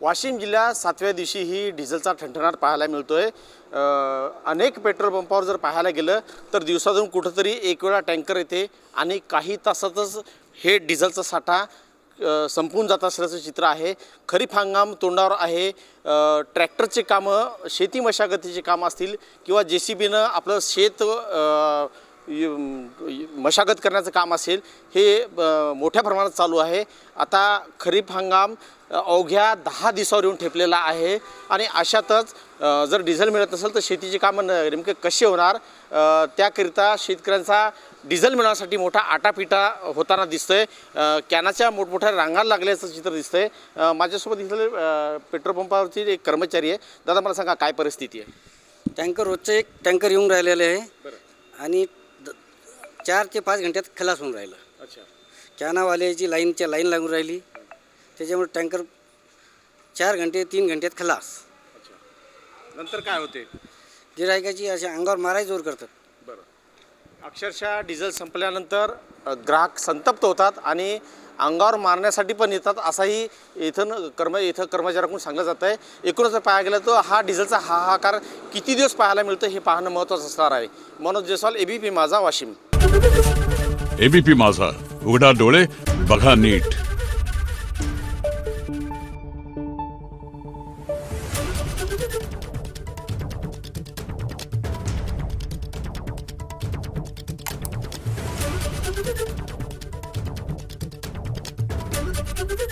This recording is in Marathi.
वाशिम जिल्ह्यात 7व्या दिवशी ही डिझेलचा ठणठणाट पाहायला मिळतोय। अनेक पेट्रोल पंपावर जर पाहायला गेलं तर दिवसातून कुठेतरी एक वेळा टँकर येते आणि काही तासातच हे डिझेलचा साठा संपून जात असल्याचं चित्र आहे। खरीप हंगाम तोंडावर आहे। ट्रॅक्टरचे कामं, शेती मशागतीचे कामं असतील किंवा JCBनं आपलं शेत मशागत करण्याचं काम असेल, हे मोठ्या प्रमाणात चालू आहे। आता खरीप हंगाम अवघ्या 10 दिवसावर येऊन ठेपलेला आहे आणि अशातच जर डिझेल मिळत नसेल तर शेतीची कामं नेमके कशी होणार, त्याकरिता शेतकऱ्यांचा डिझेल मिळण्यासाठी मोठा आटापिटा होताना दिसतोय। कॅनाच्या मोठमोठ्या रांगा लागल्याचं चित्र दिसतंय। माझ्यासोबत इथले पेट्रोल पंपावरची एक कर्मचारी आहे। दादा, मला सांगा काय परिस्थिती आहे? टँकर रोजचं एक टँकर येऊन राहिलेलं आहे आणि 4 ते 5 घंट्यात खलास होऊन राहिलं। अच्छा, कॅनावाल्याची लाईन लागून राहिली, त्याच्यामुळे टँकर 4 घंटे 3 घंट्यात खलास। अच्छा, नंतर काय होते? गिरायकाची अशा अंगावर मारायला जोर करतात। बरं, अक्षरशः डिझेल संपल्यानंतर ग्राहक संतप्त होतात आणि अंगावर मारण्यासाठी पण येतात असाही इथं कर्मचाऱ्यांकडून सांगलं जातं आहे। एकूणच पाहायला गेलं तर हा डिझेलचा हाहाकार किती दिवस पाहायला मिळतो हे पाहणं महत्त्वाचं असणार आहे। मनोज जयस्वाल, ABP माझा, वाशिम। ABP माझा, उघडा डोळे बघा नीट।